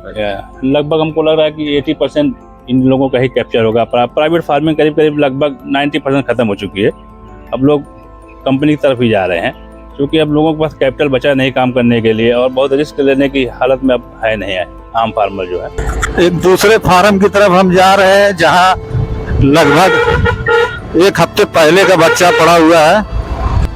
लगभग हमको लग रहा है कि 80% इन लोगों का ही कैप्चर होगा। प्राइवेट फार्मिंग करीब करीब लगभग 90% खत्म हो चुकी है। अब लोग कंपनी की तरफ ही जा रहे हैं, क्योंकि अब लोगों के पास कैपिटल बचा नहीं काम करने के लिए, और बहुत रिस्क लेने की हालत में अब है नहीं है आम फार्मर जो है। एक दूसरे फार्म की तरफ हम जा रहे हैं, जहां लगभग एक हफ्ते पहले का बच्चा पड़ा हुआ है।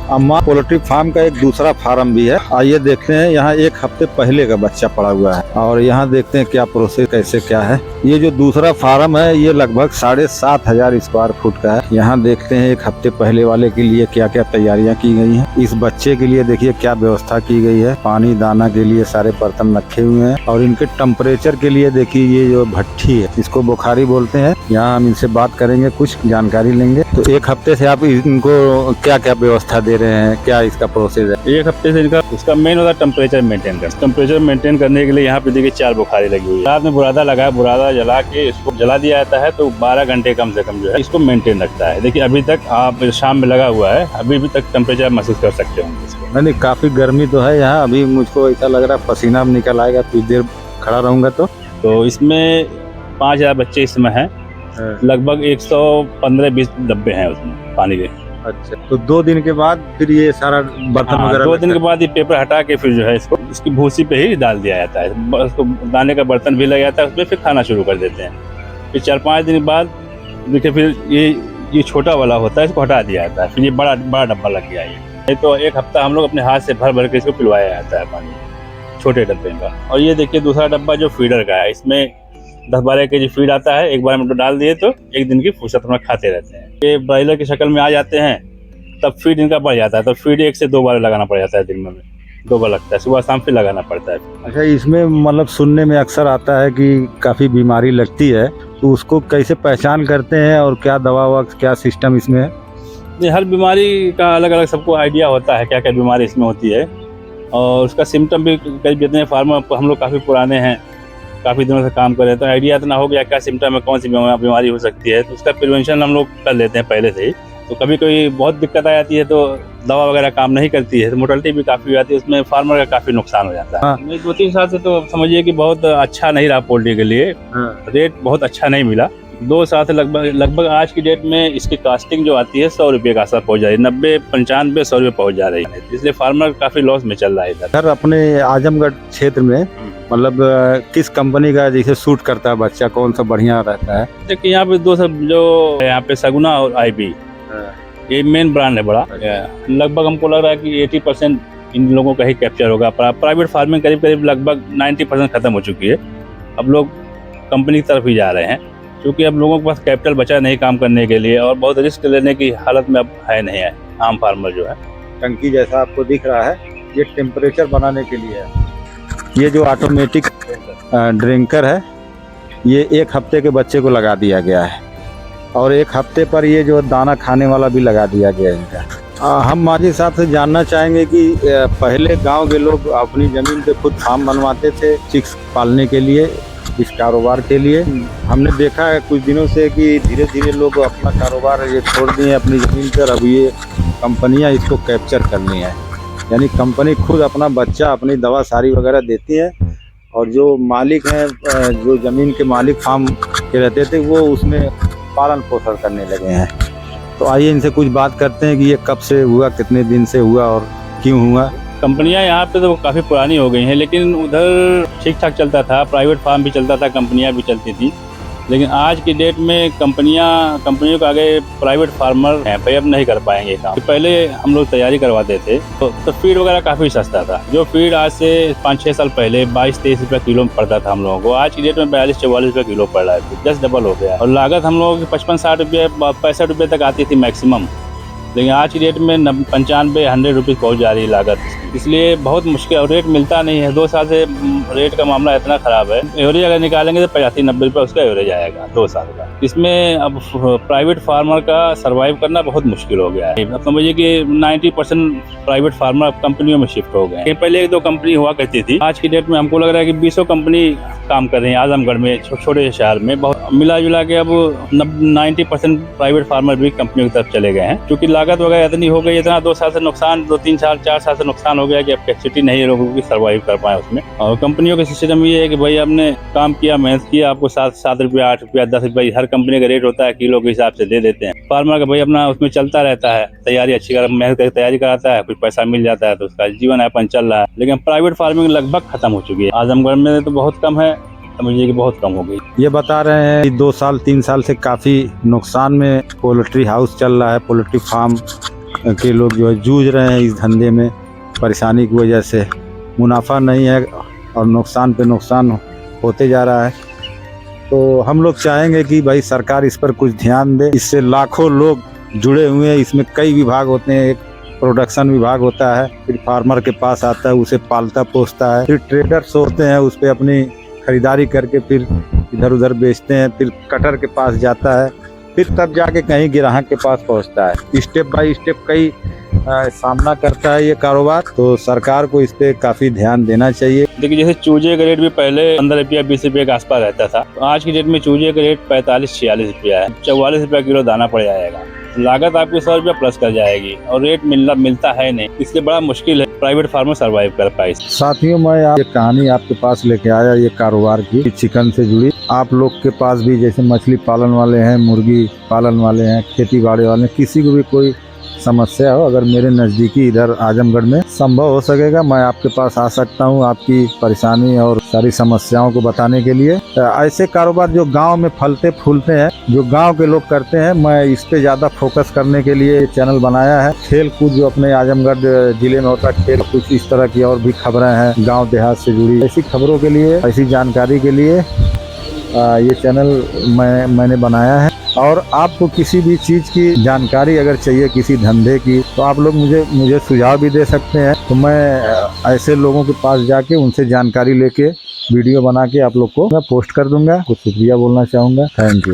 अम्मा पोल्ट्री फार्म का एक दूसरा फार्म भी है। आइए देखते हैं, यहाँ एक हफ्ते पहले का बच्चा पड़ा हुआ है और यहाँ देखते हैं क्या प्रोसेस कैसे क्या है। ये जो दूसरा फार्म है ये लगभग 7,500 स्क्वायर फुट का है। यहाँ देखते हैं एक हफ्ते पहले वाले के लिए क्या क्या तैयारियां की गई हैं। इस बच्चे के लिए देखिए क्या व्यवस्था की गई है। पानी दाना के लिए सारे बर्तन रखे हुए हैं और इनके टेम्परेचर के लिए देखिए ये जो भट्ठी है इसको बुखारी बोलते हैं। यहाँ हम इनसे बात करेंगे, कुछ जानकारी लेंगे। तो एक हफ्ते से आप इनको क्या क्या व्यवस्था दे रहे हैं, क्या इसका प्रोसेस है? एक हफ्ते से इसका मेन होता है टेम्परेचर मेंटेन करना। टेम्परेचर मेंटेन करने के लिए यहाँ पे देखिए 4 बुखारी लगी हुई है। रात में बुरादा लगा है, बुरादा जला के इसको जला दिया जाता है, तो 12 घंटे कम से कम जो है इसको मेंटेन रखता है। देखिए अभी तक आप शाम में लगा हुआ है, अभी भी तक टेम्परेचर महसूस कर सकते होंगे इसको। नहीं, काफी गर्मी तो है यहाँ। अभी मुझको ऐसा लग रहा है पसीना निकल आएगा कुछ देर खड़ा रहूंगा तो इसमें 5000 बच्चे इसमें हैं। लगभग 115-20 डब्बे हैं उसमें पानी के। अच्छा, तो 2 दिन के बाद फिर ये सारा बर्तन वगैरह 2 दिन के बाद ये पेपर हटा के फिर जो है इसको इसकी भूसी पे ही डाल दिया जाता है। उसको दाने का बर्तन भी लग जाता है उसमें, फिर खाना शुरू कर देते हैं। फिर 4-5 दिन बाद देखिए फिर ये छोटा वाला होता है, इसको हटा दिया जाता है। फिर ये बड़ा डब्बा लग गया ये। तो एक हफ्ता हम लोग अपने हाथ से भर भर के इसको पिलवाया जाता है पानी छोटे डब्बे का। और ये देखिए दूसरा डब्बा जो फीडर का है, इसमें 10-12 केजी फीड आता है। एक बार में डाल दिए तो एक दिन की फुर्सत में खाते रहते हैं। ये ब्रायलर की शक्ल में आ जाते हैं, तब फीड इनका बढ़ जाता है। तो फीड 1 से 2 बार लगाना पड़ जाता है, दिन में 2 बार लगता है, सुबह शाम फिर लगाना पड़ता है। अच्छा, इसमें मतलब सुनने में अक्सर आता है कि काफ़ी बीमारी लगती है, तो उसको कैसे पहचान करते हैं और क्या दवा वा क्या सिस्टम इसमें है? ये हर बीमारी का अलग अलग सबको आइडिया होता है क्या क्या बीमारी इसमें होती है, और उसका सिम्टम भी करीब जितने फार्मर हम लोग काफ़ी पुराने हैं, काफ़ी दिनों से काम कर रहे हैं, तो आइडिया इतना हो गया क्या सिम्टम है, कौन सी बीमारी हो सकती है। तो उसका प्रिवेंशन हम लोग कर लेते हैं पहले से ही। तो कभी कोई बहुत दिक्कत आ जाती है तो दवा वगैरह काम नहीं करती है, तो मोर्टेलिटी भी काफ़ी हो जाती है, उसमें फार्मर का काफ़ी नुकसान हो जाता है। हाँ। 2-3 साल से तो समझिए कि बहुत अच्छा नहीं रहा पोल्ट्री के लिए। रेट बहुत अच्छा नहीं मिला। 2 साल से लगभग आज की डेट में इसकी कास्टिंग जो आती है 100 रुपये का आसपास पहुँच जा रही है। 90, 95, 100 रुपये पहुँच जा रही है, इसलिए फार्मर काफ़ी लॉस में चल रहा है इधर। सर, अपने आजमगढ़ क्षेत्र में मतलब किस कंपनी का जैसे सूट करता है बच्चा, कौन सा बढ़िया रहता है? देखिए यहाँ पे 2 सब जो यहाँ पे सगुना और IB, ये मेन ब्रांड है बड़ा। लगभग हमको लग रहा है कि 80% इन लोगों का ही कैप्चर होगा। प्राइवेट फार्मिंग करीब करीब लगभग 90% खत्म हो चुकी है। अब लोग कंपनी की तरफ ही जा रहे हैं, क्योंकि अब लोगों के पास कैपिटल बचा नहीं काम करने के लिए, और बहुत रिस्क लेने की हालत में अब है नहीं है आम फार्मर जो है। टंकी जैसा आपको दिख रहा है, ये टेम्परेचर बनाने के लिए है। ये जो ऑटोमेटिक ड्रिंकर है, ये 1 हफ्ते के बच्चे को लगा दिया गया है, और 1 हफ्ते पर ये जो दाना खाने वाला भी लगा दिया गया है इनका। हम माजी साहब से जानना चाहेंगे कि पहले गांव के लोग अपनी ज़मीन पे खुद फार्म बनवाते थे चिक्स पालने के लिए, इस कारोबार के लिए। हमने देखा है कुछ दिनों से कि धीरे धीरे लोग अपना कारोबार ये छोड़ दिए अपनी ज़मीन पर। अब ये कंपनियां इसको कैप्चर करनी है, यानी कंपनी खुद अपना बच्चा, अपनी दवा सारी वगैरह देती है, और जो मालिक हैं, जो ज़मीन के मालिक फार्म के रहते थे, वो उसमें पालन पोषण करने लगे हैं। तो आइए इनसे कुछ बात करते हैं कि ये कब से हुआ, कितने दिन से हुआ और क्यों हुआ। कंपनियां यहाँ पे तो काफ़ी पुरानी हो गई हैं, लेकिन उधर ठीक ठाक चलता था, प्राइवेट फार्म भी चलता था, कंपनियां भी चलती थी। लेकिन आज की डेट में कंपनियों के आगे प्राइवेट फार्मर हैं भाई, अब नहीं कर पाएंगे काम। पहले हम लोग तैयारी करवाते थे तो फीड वगैरह काफ़ी सस्ता था। जो फीड आज से 5-6 साल पहले 22-23 रुपये किलो में पड़ता था हम लोगों को, आज की डेट में 42-44 रुपये किलो पड़ रहा है, 10 डबल हो गया। और लागत हम लोगों की 55-60 रुपये 65 रुपये तक आती थी मैक्सिमम, लेकिन आज की डेट में 95-100 रुपीज़ पहुँच जा रही है लागत। इसलिए बहुत मुश्किल, और रेट मिलता नहीं है। 2 साल से रेट का मामला इतना ख़राब है, एवरेज अगर निकालेंगे तो 85-90 रुपये उसका एवरेज आएगा 2 साल का। इसमें अब प्राइवेट फार्मर का सर्वाइव करना बहुत मुश्किल हो गया है। अब समझिए कि 90% प्राइवेट फार्मर कंपनियों में शिफ्ट हो गए हैं। पहले 1-2 कंपनी हुआ करती थी, आज की डेट में हमको लग रहा है कि 20 कंपनी काम कर रहे हैं आजमगढ़ में, छोटे से शहर में। बहुत मिला जुला के अब 90% प्राइवेट फार्मर भी कंपनियों की तरफ चले गए हैं, क्योंकि लागत वगैरह इतनी हो गई, इतना 2 साल से नुकसान, 2-3 साल 4 साल से नुकसान हो गया कि अब कैपेसिटी नहीं है लोगों की सर्वाइव कर पाए उसमें। और कंपनियों का सिस्टम ये है कि भाई आपने काम किया, मेहनत किया, आपको 7 रुपया, 8 रुपया, 10 रुपया हर कंपनी का रेट होता है, किलो के हिसाब से दे देते हैं। फार्मर का भाई अपना उसमें चलता रहता है, तैयारी अच्छी कर, मेहनत करके तैयारी कराता है, कुछ पैसा मिल जाता है तो उसका जीवन यापन चल रहा है। लेकिन प्राइवेट फार्मिंग लगभग खत्म हो चुकी है। आजमगढ़ में तो बहुत कम है, समझिए कि बहुत कम हो गई। ये बता रहे हैं कि 2 साल 3 साल से काफ़ी नुकसान में पोल्ट्री हाउस चल रहा है, पोल्ट्री फार्म के लोग जो है जूझ रहे हैं इस धंधे में, परेशानी की वजह से मुनाफा नहीं है और नुकसान पे नुकसान होते जा रहा है। तो हम लोग चाहेंगे कि भाई सरकार इस पर कुछ ध्यान दे। इससे लाखों लोग जुड़े हुए हैं, इसमें कई विभाग होते हैं, एक प्रोडक्शन विभाग होता है, फिर फार्मर के पास आता है, उसे पालता पोसता है, फिर ट्रेडर्स होते हैं, उस पर अपनी खरीदारी करके फिर इधर उधर बेचते हैं, फिर कटर के पास जाता है, फिर तब जाके कहीं ग्राहक के पास पहुंचता है। स्टेप बाय स्टेप कई सामना करता है ये कारोबार। तो सरकार को इस पे काफी ध्यान देना चाहिए। देखिए जैसे चूजे का रेट भी पहले 15 रुपया 20 रुपये के आसपास रहता था, तो आज की डेट में चूजे का रेट 45-46 रुपया है। 44 रुपया किलो दाना पड़ जाएगा, लागत आपकी 100 रुपया प्लस कर जाएगी और रेट मिलता है नहीं, इसलिए बड़ा मुश्किल है प्राइवेट फार्मर सर्वाइव कर पाए। साथियों, मैं ये कहानी आपके पास लेके आया ये कारोबार की, चिकन से जुड़ी। आप लोग के पास भी जैसे मछली पालन वाले हैं, मुर्गी पालन वाले हैं, खेती बाड़ी वाले हैं, किसी को भी कोई समस्या हो, अगर मेरे नज़दीकी इधर आजमगढ़ में संभव हो सकेगा, मैं आपके पास आ सकता हूं आपकी परेशानी और सारी समस्याओं को बताने के लिए। ऐसे कारोबार जो गांव में फलते फूलते हैं, जो गांव के लोग करते हैं, मैं इस पे ज़्यादा फोकस करने के लिए चैनल बनाया है। खेल कूद जो अपने आजमगढ़ जिले में होता है, खेल कुछ इस तरह की और भी खबरें हैं गाँव देहात से जुड़ी, ऐसी खबरों के लिए, ऐसी जानकारी के लिए ये चैनल मैंने बनाया है। और आपको किसी भी चीज़ की जानकारी अगर चाहिए, किसी धंधे की, तो आप लोग मुझे सुझाव भी दे सकते हैं। तो मैं ऐसे लोगों के पास जाके उनसे जानकारी लेके वीडियो बना के आप लोग को मैं पोस्ट कर दूंगा। कुछ शुक्रिया बोलना चाहूँगा। Thank you.